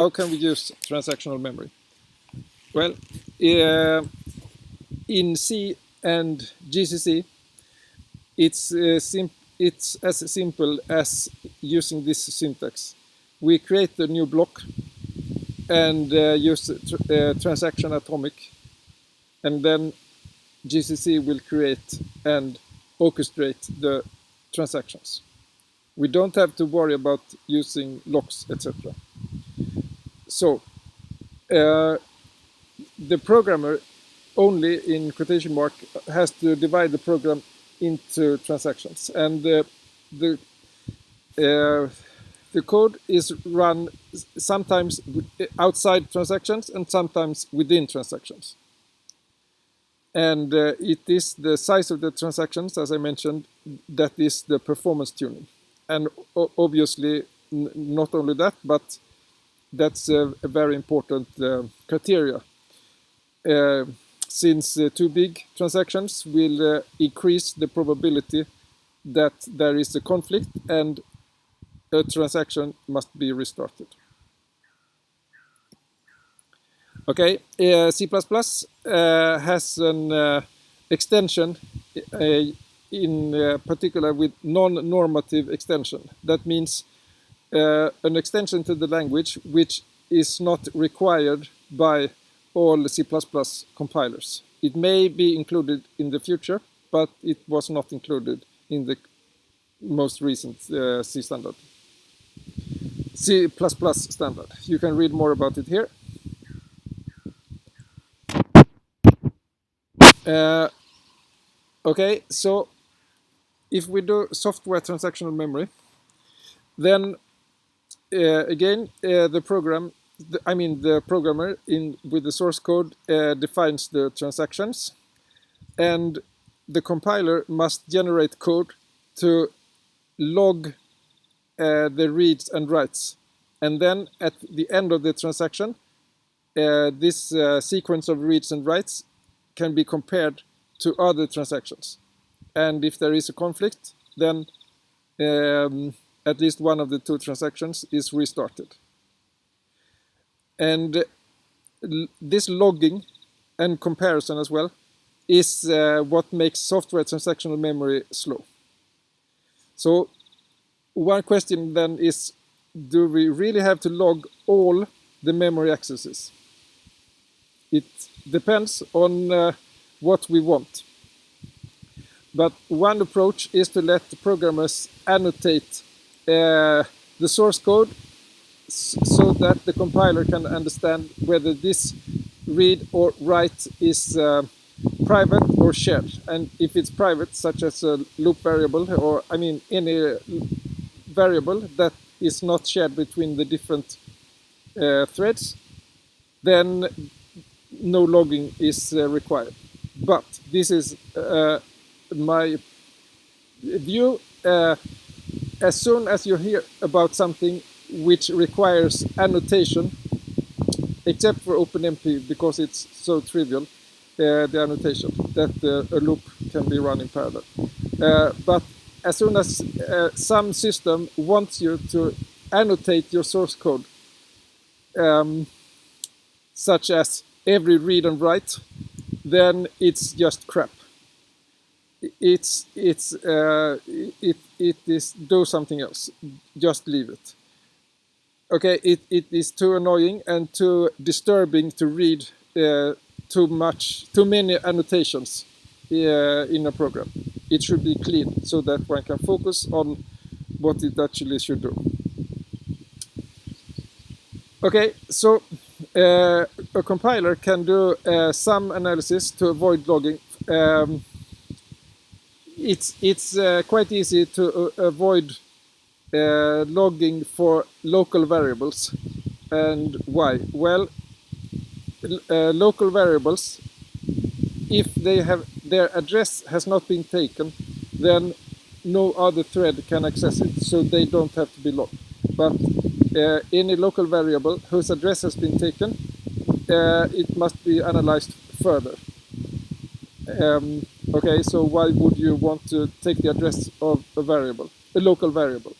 How can we use transactional memory? Well, in C and GCC, it's as simple as using this syntax. We create a new block and use transaction atomic, and then GCC will create and orchestrate the transactions. We don't have to worry about using locks, etc. So the programmer only, in quotation mark, has to divide the program into transactions, and the code is run sometimes outside transactions and sometimes within transactions. And it is the size of the transactions, as I mentioned, that is the performance tuning. And obviously, not only that, but that's a very important criteria. Since too big transactions will increase the probability that there is a conflict and a transaction must be restarted. Okay, C++ has an extension in particular with non-normative extension. That means an extension to the language which is not required by all C++ compilers. It may be included in the future, but it was not included in the most recent C standard. C++ standard. You can read more about it here. Okay, so if we do software transactional memory, then again the programmer with the source code defines the transactions, and the compiler must generate code to log the reads and writes, and then at the end of the transaction, this sequence of reads and writes can be compared to other transactions, and if there is a conflict, then at least one of the two transactions is restarted. And this logging and comparison as well is what makes software transactional memory slow. So one question then is, do we really have to log all the memory accesses? It depends on what we want. But one approach is to let the programmers annotate the source code so that the compiler can understand whether this read or write is private or shared. And if it's private, such as a loop variable, or any variable that is not shared between the different threads, then no logging is required. But this is my view. As soon as you hear about something which requires annotation, except for OpenMP, because it's so trivial, the annotation, that a loop can be run in parallel. But as soon as some system wants you to annotate your source code, such as every read and write, then it's just crap. It is do something else. Just leave it. Okay, it is too annoying and too disturbing to read too many annotations in a program. It should be clean so that one can focus on what it actually should do. Okay, so a compiler can do some analysis to avoid logging. It's quite easy to avoid logging for local variables. And why? Well, local variables, if their address has not been taken, then no other thread can access it, so they don't have to be logged. But any local variable whose address has been taken, it must be analyzed further. Okay, so why would you want to take the address of a local variable?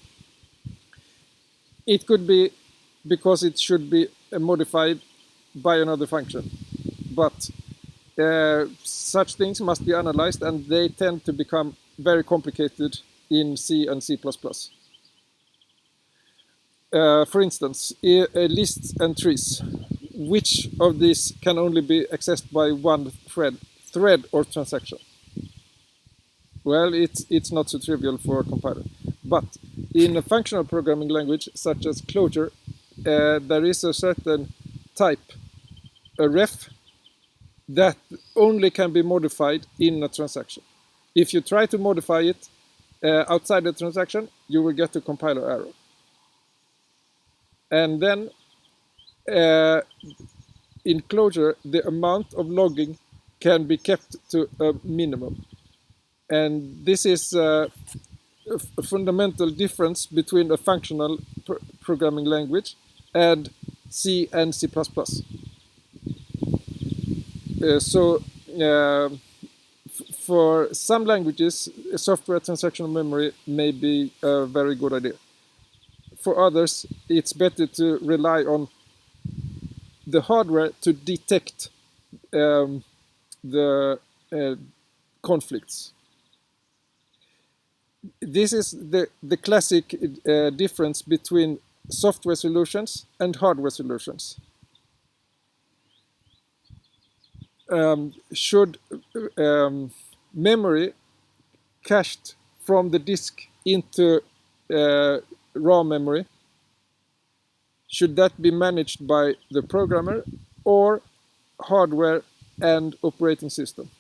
It could be because it should be modified by another function. But such things must be analyzed, and they tend to become very complicated in C and C++. For instance, lists and trees. Which of these can only be accessed by one thread or transaction? Well, it's not so trivial for a compiler. But in a functional programming language such as Clojure, there is a certain type, a ref, that only can be modified in a transaction. If you try to modify it outside the transaction, you will get a compiler error. And then in Clojure, the amount of logging can be kept to a minimum. And this is a fundamental difference between a functional programming language and C and C++. For some languages, software transactional memory may be a very good idea. For others, it's better to rely on the hardware to detect the conflicts. This is the classic difference between software solutions and hardware solutions. Should memory cached from the disk into raw memory, should that be managed by the programmer or hardware and operating system?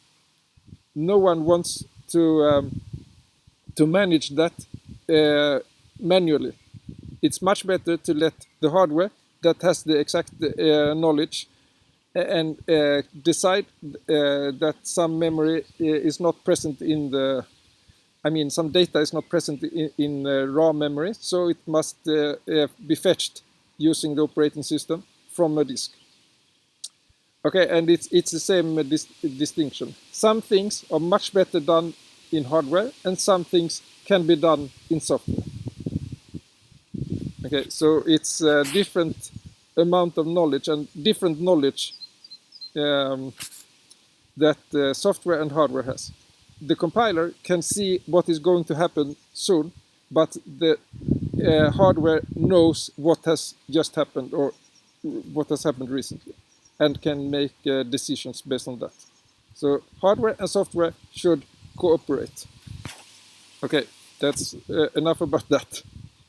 No one wants to manage that manually. It's much better to let the hardware that has the exact knowledge and decide that some memory is not present in the, some data is not present in raw memory, so it must be fetched using the operating system from a disk. Okay, and it's the same distinction. Some things are much better done in hardware, and some things can be done in software. Okay, so it's a different amount of knowledge and different knowledge that software and hardware has. The compiler can see what is going to happen soon, but the hardware knows what has just happened or what has happened recently, and can make decisions based on that. So hardware and software should cooperate. Okay, that's enough about that.